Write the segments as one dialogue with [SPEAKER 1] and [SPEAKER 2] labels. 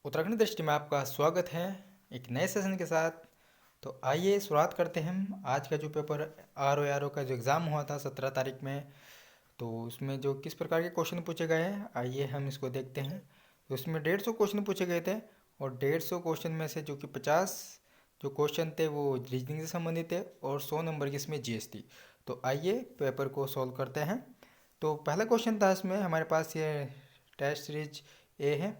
[SPEAKER 1] उत्तराखंड दृष्टि में आपका स्वागत है एक नए सेशन के साथ। तो आइए शुरुआत करते हैं हम आज का जो पेपर आर ओ का जो एग्ज़ाम हुआ था 17 तारीख में। तो उसमें जो किस प्रकार के क्वेश्चन पूछे गए हैं आइए हम इसको देखते हैं। तो उसमें 150 क्वेश्चन पूछे गए थे और 150 क्वेश्चन में से जो कि 50 जो क्वेश्चन थे वो रीजनिंग से संबंधित थे और 100 नंबर की इसमें जीएस थी। तो आइए पेपर को सॉल्व करते हैं। तो पहला क्वेश्चन था इसमें हमारे पास ये टेस्ट सीरीज ए है।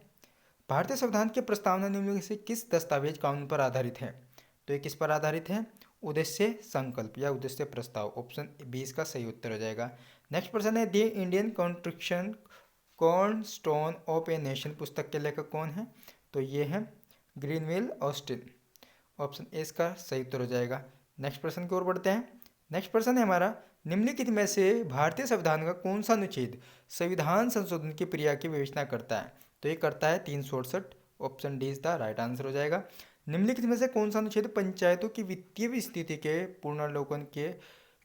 [SPEAKER 1] भारतीय संविधान की प्रस्तावना निम्न में से किस दस्तावेज कानून पर आधारित है? तो ये किस पर आधारित है? उद्देश्य संकल्प या उद्देश्य प्रस्ताव। ऑप्शन बी इसका सही उत्तर हो जाएगा। नेक्स्ट प्रश्न है the Indian constitution cornerstone of a nation पुस्तक के लेखक कौन है? तो ये है ग्रीनविल ऑस्टिन। ऑप्शन ए इसका सही उत्तर हो जाएगा। नेक्स्ट प्रश्न की ओर बढ़ते हैं। नेक्स्ट प्रश्न है हमारा निम्नलिखित में से भारतीय संविधान का कौन सा अनुच्छेद संविधान संशोधन की प्रक्रिया की विवेचना करता है? तो ये करता है 367। Option D is the right answer हो जाएगा। निम्नलिखित में से कौन सा अनुच्छेद पंचायतों की वित्तीय स्थिति के पुनर्लोकन के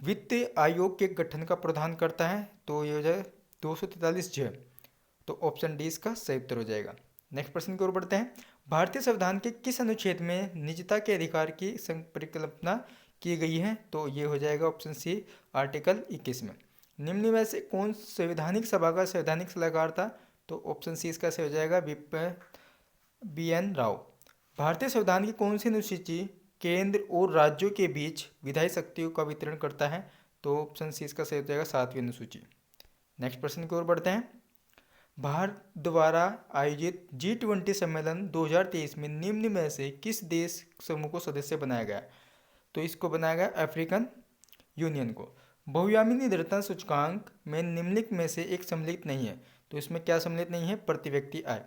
[SPEAKER 1] वित्त आयोग के गठन का प्रावधान करता है? तो ये हो जाए 243 तो ऑप्शन डी इसका सही उत्तर हो जाएगा। नेक्स्ट प्रश्न की ओर बढ़ते हैं। भारतीय संविधान के किस अनुच्छेद में निजता के अधिकार की परिकल्पना की गई है? तो ये हो जाएगा ऑप्शन सी आर्टिकल 21 में। निम्न में से कौन संवैधानिक सभा का संवैधानिक सलाहकार था? तो ऑप्शन सी इसका सही हो जाएगा बी एन राव। भारतीय संविधान की कौन सी अनुसूची केंद्र और राज्यों के बीच विधायी शक्तियों का वितरण करता है? तो ऑप्शन सी इसका सही हो जाएगा 7वीं अनुसूची। नेक्स्ट प्रश्न की ओर बढ़ते हैं। भारत द्वारा आयोजित G20 सम्मेलन 2023 में निम्न में से किस देश समूह को सदस्य बनाया गया? तो इसको बनाया गया अफ्रीकन यूनियन को। बहुआयामी निर्धनता सूचकांक में निम्नलिखित में से एक सम्मिलित नहीं है। तो इसमें क्या सम्मिलित नहीं है? प्रति व्यक्ति आय।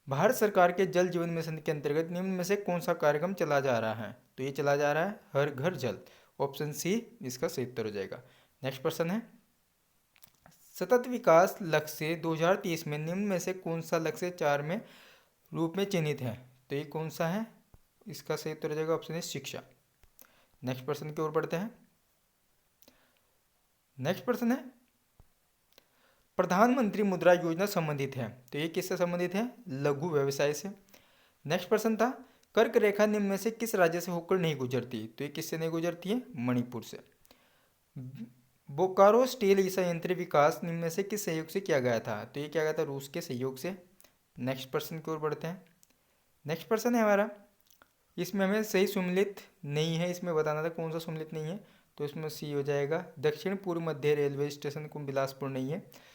[SPEAKER 1] भारत सरकार के जल जीवन मिशन के अंतर्गत निम्न में से कौन सा कार्यक्रम चला जा रहा है? तो ये चला जा रहा है हर घर जल। ऑप्शन सी इसका सही उत्तर हो जाएगा। नेक्स्ट प्रश्न है सतत विकास लक्ष्य 2030 में निम्न में से कौन सा लक्ष्य 4 में रूप में चिन्हित है? तो ये कौन सा है? इसका सही उत्तर हो जाएगा ऑप्शन ए शिक्षा। नेक्स्ट प्रश्न की ओर बढ़ते हैं। नेक्स्ट प्रश्न है प्रधानमंत्री मुद्रा योजना संबंधित है। तो ये किससे संबंधित है? लघु व्यवसाय से। नेक्स्ट प्रश्न था कर्क रेखा निम्न में से किस राज्य से होकर नहीं गुजरती? तो ये किससे नहीं गुजरती है? मणिपुर से। बोकारो स्टील संयंत्र विकास निम्न में से किस सहयोग से किया गया था? तो ये किया गया था रूस के सहयोग से। नेक्स्ट प्रश्न की ओर बढ़ते हैं। नेक्स्ट प्रश्न है हमारा इसमें हमें सही सुमेलित नहीं है, इसमें बताना था कौन सा सुमेलित नहीं है। तो इसमें सी हो जाएगा दक्षिण पूर्व मध्य रेलवे स्टेशन को बिलासपुर नहीं है।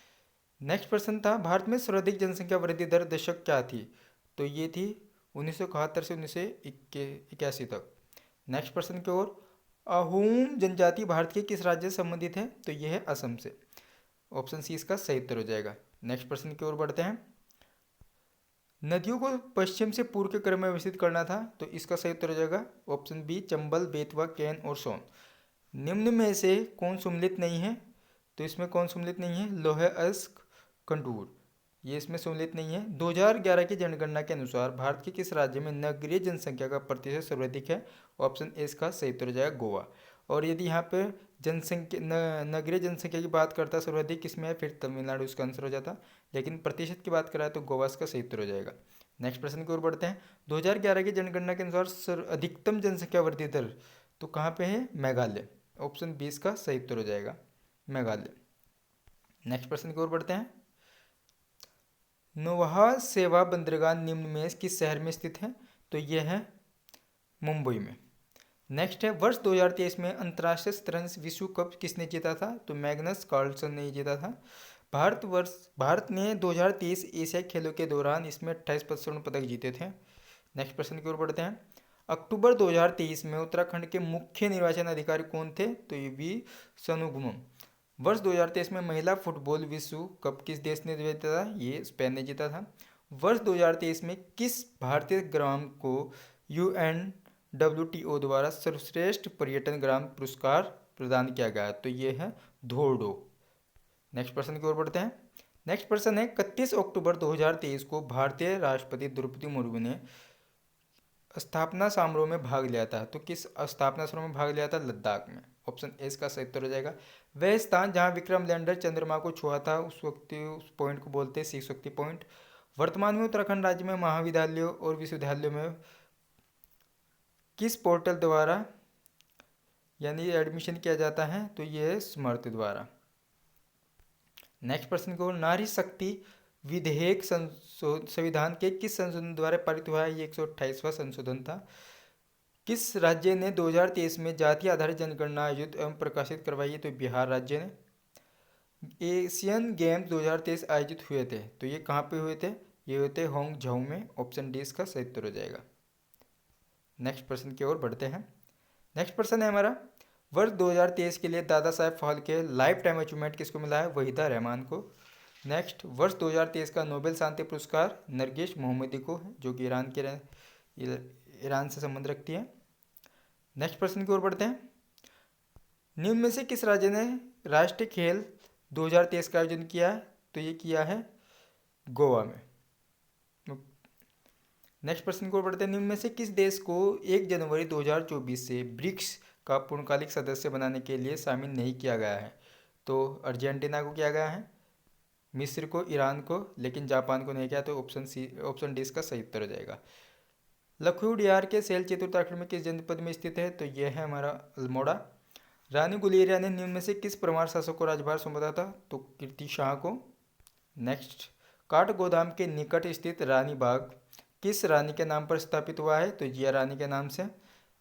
[SPEAKER 1] नेक्स्ट प्रश्न था भारत में सर्वाधिक जनसंख्या वृद्धि दर दशक क्या थी? तो ये थी 1971 से 1981 तक। नेक्स्ट प्रश्न की ओर अहोम जनजाति भारत के किस राज्य से संबंधित है? तो यह है असम से। ऑप्शन सी इसका सही उत्तर हो जाएगा। नेक्स्ट प्रश्न की ओर बढ़ते हैं। नदियों को पश्चिम से पूर्व के क्रम में व्यवस्थित करना था। तो इसका सही उत्तर हो जाएगा ऑप्शन बी चंबल बेतवा कैन और सोन। निम्न में से कौन सुमेलित नहीं है? तो इसमें कौन सुमेलित नहीं है? लोहे अश्क कंटूर ये इसमें सम्मिलित नहीं है। 2011 की जनगणना के अनुसार भारत के किस राज्य में नगरीय जनसंख्या का प्रतिशत सर्वाधिक है? ऑप्शन ए इसका सही उत्तर हो जाएगा गोवा। और यदि यहाँ पे जनसंख्या नगरीय जनसंख्या की बात करता है सर्वाधिक किसमें है? फिर तमिलनाडु इसका आंसर हो जाता। लेकिन प्रतिशत की बात कराए तो गोवा इसका सही उत्तर हो जाएगा। नेक्स्ट प्रश्न की ओर बढ़ते हैं। 2011 की जनगणना के अनुसार अधिकतम जनसंख्या वृद्धि दर तो कहाँ पे है? मेघालय। ऑप्शन 20 का सही उत्तर हो जाएगा मेघालय। नेक्स्ट प्रश्न की ओर बढ़ते हैं। नौहा सेवा बंदरगाह निम्न में किस शहर में स्थित है? तो यह है मुंबई में। नेक्स्ट है वर्ष 2023 में अंतर्राष्ट्रीय शतरंज विश्व कप किसने जीता था? तो मैग्नस कार्लसन ने जीता था। भारत ने 2023 एशियाई खेलों के दौरान इसमें 28 स्वर्ण पदक जीते थे। नेक्स्ट प्रश्न की ओर बढ़ते हैं। अक्टूबर 2023 में उत्तराखंड के मुख्य निर्वाचन अधिकारी कौन थे? तो ये वी सनुगुमम। वर्ष 2023 में महिला फुटबॉल विश्व कप किस देश ने जीता था? ये स्पेन ने जीता था। वर्ष 2023 में किस भारतीय ग्राम को UNWTO द्वारा सर्वश्रेष्ठ पर्यटन ग्राम पुरस्कार प्रदान किया गया? तो ये है धोर्डो। नेक्स्ट प्रश्न की ओर बढ़ते हैं। नेक्स्ट प्रश्न है 31 अक्टूबर 2023 को भारतीय राष्ट्रपति द्रौपदी मुर्मू ने स्थापना समारोह में भाग लिया था। तो किस स्थापना समारोह में भाग लिया था? लद्दाख में। ऑप्शन ए इसका सही उत्तर हो जाएगा। वह स्थान जहां विक्रम लैंडर चंद्रमा को छुआ था उस वक्त उस पॉइंट को बोलते हैं शिव शक्ति पॉइंट। वर्तमान में उत्तराखंड राज्य में महाविद्यालयों और विश्वविद्यालयों में किस पोर्टल द्वारा यानी एडमिशन किया जाता है, तो ये है स्मर्त द्वारा। नेक्स्ट प्रश्न को, नारी शक्ति विधेयक संविधान के किस संशोधन द्वारा पारित हुआ है? ये 128वां संशोधन था। किस राज्य ने 2023 में जाति आधारित जनगणना आयोजित एवं प्रकाशित करवाई है? तो बिहार राज्य ने। एशियन गेम्स 2023 आयोजित हुए थे, तो ये कहाँ पे हुए थे? ये हुए थे होंगझाऊ में। ऑप्शन डी इसका सही उत्तर हो जाएगा। नेक्स्ट प्रश्न की ओर बढ़ते हैं। नेक्स्ट प्रश्न है हमारा, वर्ष 2023 के लिए Dada Saheb Phalke life time achievement किसको मिला है? वहीदा रहमान को। नेक्स्ट, वर्ष 2023 का नोबेल शांति पुरस्कार नरगिस मोहम्मदी को है, जो कि ईरान से संबंध रखती है। नेक्स्ट प्रश्न की ओर बढ़ते हैं। निम्न में से किस राज्य ने राष्ट्रीय खेल 2023 का आयोजन किया है? तो ये किया है गोवा में। नेक्स्ट प्रश्न की ओर बढ़ते हैं। निम्न में से किस देश को 1 जनवरी 2024 से ब्रिक्स का पूर्णकालिक सदस्य बनाने के लिए शामिल नहीं किया गया है? तो अर्जेंटीना को किया गया है, मिस्र को, ईरान को, लेकिन जापान को नहीं किया। तो ऑप्शन डी इसका सही उत्तर हो जाएगा। लखनऊ डियार के शैलचित्र उत्तराखंड में किस जनपद में स्थित है? तो यह है हमारा अल्मोड़ा। रानी गुलेरिया ने निम्न में से किस परमार शासक को राजभार सौंपा था? तो कीर्ति शाह को। नेक्स्ट, काठगोदाम के निकट स्थित रानी बाग किस रानी के नाम पर स्थापित हुआ है? तो जिया रानी के नाम से।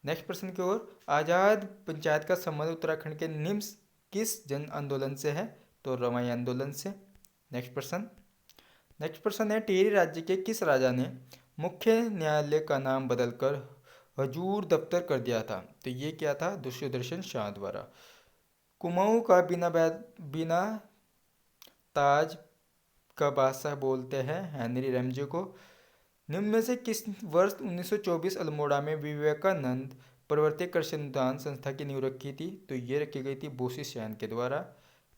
[SPEAKER 1] नेक्स्ट प्रश्न की ओर, आज़ाद पंचायत का संबंध उत्तराखंड के निम्न किस जन आंदोलन से है? तो रवाई आंदोलन से। नेक्स्ट प्रश्न है, टिहरी राज्य के किस राजा ने मुख्य न्यायालय का नाम बदलकर हजूर दफ्तर कर दिया था? तो ये क्या था? दुष्यदर्शन शाह द्वारा। कुमाऊं का बिना ताज का बादशाह बोलते हैं हेनरी रैमजे को। निम्न में से किस वर्ष 1924 अल्मोड़ा में विवेकानंद प्रवर्तक कृषि अनुदान संस्था की नींव रखी थी? तो ये रखी गई थी बोसी सैन के द्वारा।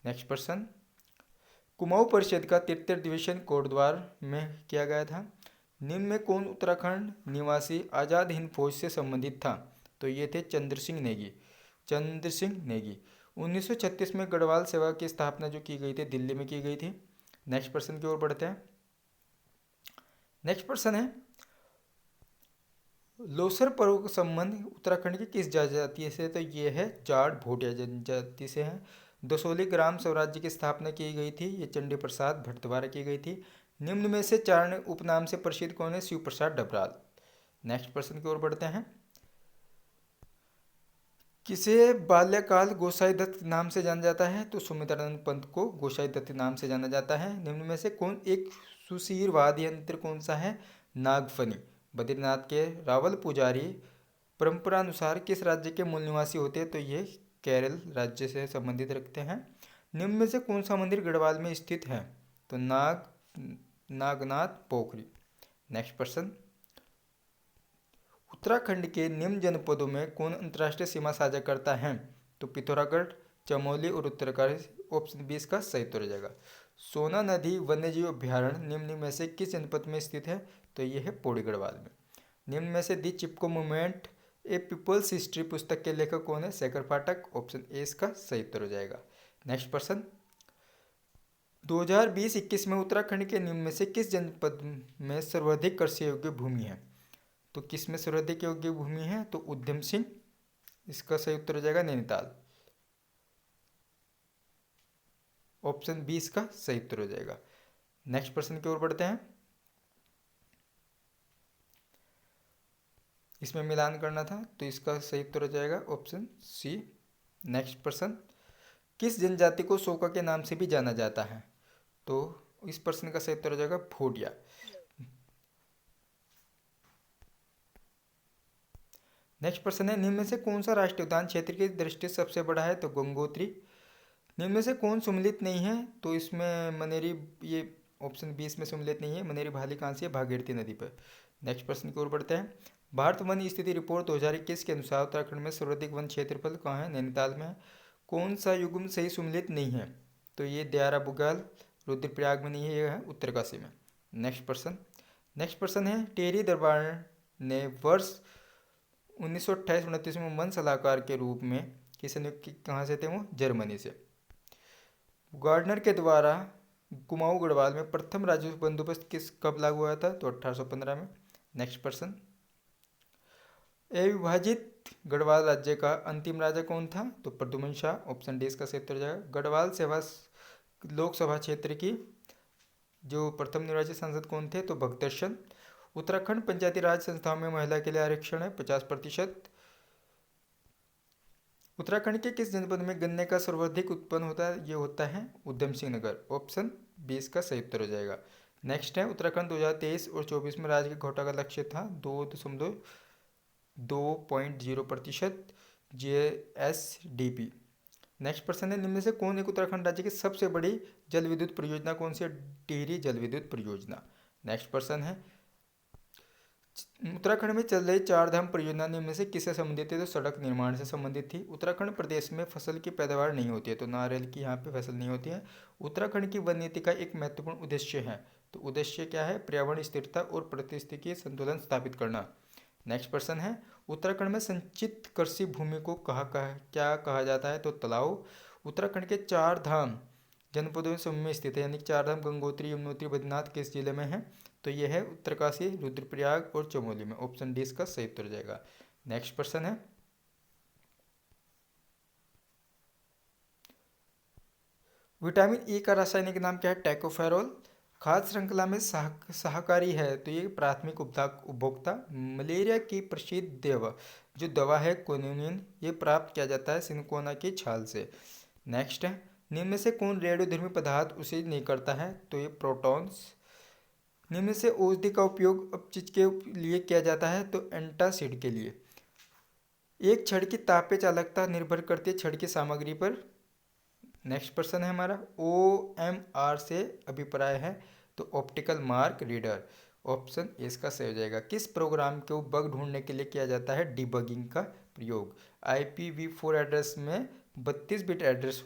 [SPEAKER 1] नेक्स्ट प्रश्न, कुमाऊं परिषद का तृतीय अधिवेशन कोटद्वार में किया गया था। निम्न में कौन उत्तराखंड निवासी आज़ाद हिंद फौज से संबंधित था? तो ये थे चंद्र सिंह नेगी। 1936 में गढ़वाल सेवा की स्थापना जो की गई थी दिल्ली में की गई थी। नेक्स्ट प्रश्न की ओर बढ़ते हैं। नेक्स्ट प्रश्न है, लोसर पर्व का संबंध उत्तराखंड की किस जनजाति से? तो ये है जाट भोटिया जनजाति से है। दसोली ग्राम स्वराज्य की स्थापना की गई थी, ये चंडी प्रसाद भट्ट द्वारा की गई थी। निम्न में से चारण उपनाम से प्रसिद्ध कौन है? शिव प्रसाद डबराल। नेक्स्ट प्रश्न की ओर बढ़ते हैं। किसे बाल्यकाल गोसाई दत्त नाम से जाना जाता है? तो सुमित्रानंद पंत को गोसाई दत्त नाम से जाना जाता है। निम्न में से कौन एक सुशीर वाद्य यंत्र कौन सा है? नागफनी। बद्रीनाथ के रावल पुजारी परंपरानुसार किस राज्य के मूल निवासी होते हैं? तो ये केरल राज्य से संबंधित रखते हैं। निम्न में से कौन सा मंदिर गढ़वाल में स्थित है? तो नागनाथ पोखरी। नेक्स्ट प्रश्न, उत्तराखंड के निम्न जनपदों में कौन अंतर्राष्ट्रीय सीमा साझा करता है? तो पिथौरागढ़, चमोली और उत्तरकाशी। ऑप्शन बी इसका सही उत्तर हो जाएगा। सोना नदी वन्यजीव अभ्यारण्य निम्न में से किस जनपद में स्थित है? तो यह है पौड़ी गढ़वाल में। निम्न में से दी चिपको मूवमेंट ए पीपल्स हिस्ट्री पुस्तक के लेखक कौन है? शेखर पाठक। ऑप्शन ए इसका सही उत्तर हो जाएगा। नेक्स्ट प्रश्न, 2020-21 में उत्तराखंड के निम्न में से किस जनपद में सर्वाधिक कृषि योग्य भूमि है? तो किस में सर्वाधिक योग्य भूमि है? तो उधम सिंह। इसका सही उत्तर हो जाएगा नैनीताल। ऑप्शन बी इसका सही उत्तर हो जाएगा। नेक्स्ट प्रश्न की ओर बढ़ते हैं। इसमें मिलान करना था, तो इसका सही उत्तर हो जाएगा ऑप्शन सी। नेक्स्ट प्रश्न, किस जनजाति को सोका के नाम से भी जाना जाता है? तो इस प्रश्न का सही उत्तर हो जाएगा भोटिया। नेक्स्ट प्रश्न है, निम्न में से कौन सा राष्ट्रीय उद्यान क्षेत्र की दृष्टि से सबसे बड़ा है? तो गंगोत्री। निम्न में से कौन सम्मिलित नहीं है? तो इसमें मनेरी, ये ऑप्शन बी इसमें सम्मिलित नहीं है। मनेरी भाली कहाँ से? भागीरथी नदी पर। नेक्स्ट प्रश्न की ओर बढ़ते हैं। भारत वन स्थिति रिपोर्ट 2021 के अनुसार उत्तराखंड में सर्वाधिक वन क्षेत्रफल कहाँ है? नैनीताल में। कौन सा युग्म सही सम्मिलित नहीं है? तो ये दयारा बुग्याल। रुद्रप्रयाग में नहीं है, यह है उत्तरकाशी में। नेक्स्ट प्रश्न है, टिहरी दरबार ने वर्ष 1928-29 में वन सलाहकार के रूप में किसे नियुक्त कहाँ से थे? वो जर्मनी से। गार्डनर के द्वारा कुमाऊं गढ़वाल में प्रथम राजस्व बंदोबस्त कब लागू हुआ था? तो 1815 में। नेक्स्ट प्रश्न, अविभाजित गढ़वाल राज्य का अंतिम राजा कौन था? तो प्रद्युम्न शाह। ऑप्शन डी इसका सही उत्तर हो जाएगा। गढ़वाल सेवा लोकसभा क्षेत्र की जो प्रथम निर्वाचित सांसद कौन थे? तो भक्तदर्शन। उत्तराखंड पंचायती राज संस्थाओं में महिला के लिए आरक्षण है 50%। उत्तराखंड के किस जनपद में गन्ने का सर्वाधिक उत्पन्न होता है? ये होता है उधम सिंह नगर। ऑप्शन 20 का सही उत्तर हो जाएगा। नेक्स्ट है, उत्तराखंड 2023 और 24 में राज्य के घोटा का लक्ष्य था 2.0% GSDP। नेक्स्ट प्रश्न है, निम्न से कौन एक उत्तराखंड राज्य की सबसे बड़ी जल विद्युत परियोजना कौन सी है? टिहरी जल विद्युत परियोजना। नेक्स्ट प्रश्न है, उत्तराखंड में चल रही चार धाम परियोजना निम्न से किससे संबंधित है? तो सड़क निर्माण से संबंधित थी। उत्तराखंड प्रदेश में फसल की पैदावार नहीं होती है, तो नारियल की यहाँ पे फसल नहीं होती है। उत्तराखंड की वन नीति का एक महत्वपूर्ण उद्देश्य है, तो उद्देश्य क्या है? पर्यावरण स्थिरता और पारिस्थितिकी संतुलन स्थापित करना। नेक्स्ट प्रश्न है, उत्तराखंड में संचित कृषि भूमि को क्या कहा जाता है? तो तालाब। उत्तराखंड के चार धाम जनपदों में स्थित है, यानी चार धाम गंगोत्री, यमुनोत्री, बद्रीनाथ किस जिले में है? तो यह है उत्तरकाशी, रुद्रप्रयाग और चमोली में। ऑप्शन डी इसका सही उत्तर हो जाएगा। नेक्स्ट प्रश्न है, विटामिन ई का रासायनिक नाम क्या है? टैकोफेरोल। खाद्य श्रृंखला में शाकाहारी है, तो ये प्राथमिक उपभोक्ता। मलेरिया की प्रसिद्ध जो दवा है क्विनोनिन, ये प्राप्त किया जाता है सिनकोना की छाल से। नेक्स्ट है, निम्न में से कौन रेडियोधर्मी पदार्थ उसे नहीं करता है? तो ये प्रोटॉन्स। निम्न से औषधि का उपयोग अपचित के लिए किया जाता है? तो एंटासिड के लिए। एक छड़ की तापीय चालकता निर्भर करती है छड़ की सामग्री पर। नेक्स्ट प्रश्न है हमारा, OMR से अभिप्राय है? तो optical mark reader. Option A इसका सही हो जाएगा। किस प्रोग्राम को बग ढूंढने के लिए किया जाता है डिबगिंग का प्रयोग? IPv4 एड्रेस में 32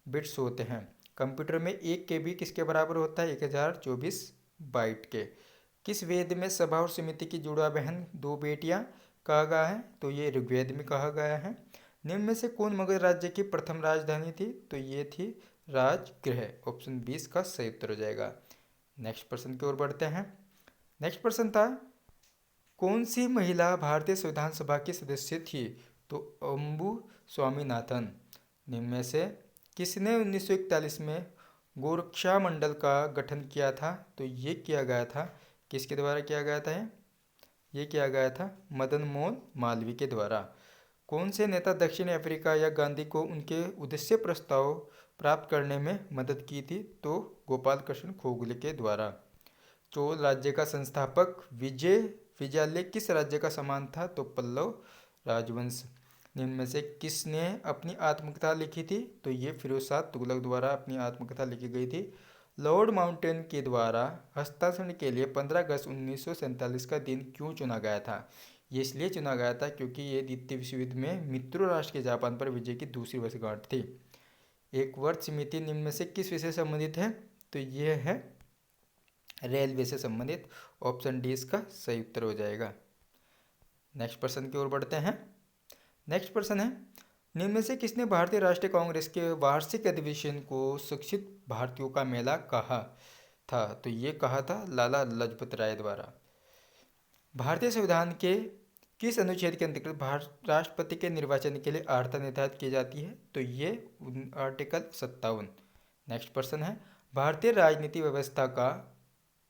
[SPEAKER 1] बिट्स होते हैं। कंप्यूटर में 1 KB किसके बराबर होता है? 1024 बाइट के। किस वेद में सभा और समिति की जुड़वा बहन दो बेटियां कहा गया है? तो ये ऋग्वेद में कहा गया है। निम्न में से कौन मगध राज्य की प्रथम राजधानी थी? तो ये थी राजगृह। ऑप्शन 20 का सही उत्तर हो जाएगा। नेक्स्ट प्रश्न की ओर बढ़ते हैं। नेक्स्ट प्रश्न था, कौन सी महिला भारतीय संविधान सभा की सदस्य थी? तो अंबु स्वामीनाथन। निम्न में से किसने 1941 में गोरक्षा मंडल का गठन किया था? तो ये किया गया था, किसके द्वारा किया गया था? ये किया गया था मदन मोहन मालवीय के द्वारा। कौन से नेता दक्षिण अफ्रीका या गांधी को उनके उद्देश्य प्रस्ताव प्राप्त करने में मदद की थी? तो गोपाल कृष्ण गोखले के द्वारा। चोल राज्य का संस्थापक विजयालय किस राज्य का समान था? तो पल्लव राजवंश। निम्न में से किसने अपनी आत्मकथा लिखी थी? तो ये फिरोज शाह तुगलक द्वारा अपनी आत्मकथा लिखी गई थी। लॉर्ड माउंटेन के द्वारा हस्ताक्षर के लिए 15 अगस्त 1947 का दिन क्यों चुना गया था? ये इसलिए चुना गया था क्योंकि ये द्वितीय विश्व युद्ध में मित्रों राष्ट्र के जापान पर विजय की दूसरी वर्षगांठ थी। एक वर्ष समिति निम्न में से किस विषय से संबंधित है? तो ये है रेलवे से संबंधित। ऑप्शन डी इसका सही उत्तर हो जाएगा। नेक्स्ट प्रश्न की ओर बढ़ते हैं। नेक्स्ट प्रश्न है, निम्न में से किसने भारतीय राष्ट्रीय कांग्रेस के वार्षिक अधिवेशन को शिक्षित भारतीयों का मेला कहा था? तो ये कहा था लाला लाजपत राय द्वारा। भारतीय संविधान के किस अनुच्छेद के अंतर्गत राष्ट्रपति के निर्वाचन के लिए अर्हता निर्धारित की जाती है? तो ये आर्टिकल 57। नेक्स्ट प्रश्न है, भारतीय राजनीति व्यवस्था का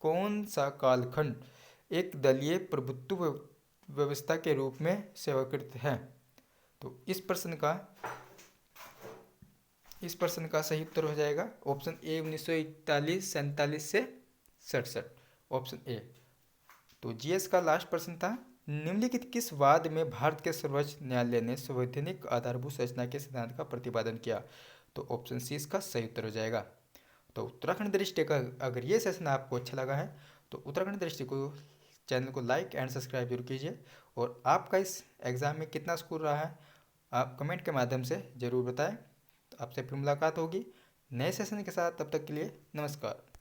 [SPEAKER 1] कौन सा कालखंड एक दलीय प्रभुत्व व्यवस्था के रूप में स्वीकृत है? तो इस प्रश्न का सही उत्तर हो जाएगा ऑप्शन ए 1941-47 से 67। Option A. तो जीएस का लास्ट प्रश्न था, निम्नलिखित किस वाद में भारत के सर्वोच्च न्यायालय ने संवैधानिक आधारभूत संरचना के सिद्धांत का प्रतिपादन किया? तो ऑप्शन सी इसका सही उत्तर हो जाएगा। तो उत्तराखंड दृष्टि का अगर ये सेशन आपको अच्छा लगा है तो उत्तराखंड दृष्टि को चैनल को लाइक एंड सब्सक्राइब जरूर कीजिए। और आपका इस एग्ज़ाम में कितना स्कोर रहा है आप कमेंट के माध्यम से ज़रूर बताएं। तो आपसे फिर मुलाकात होगी नए सेशन के साथ, तब तक के लिए नमस्कार।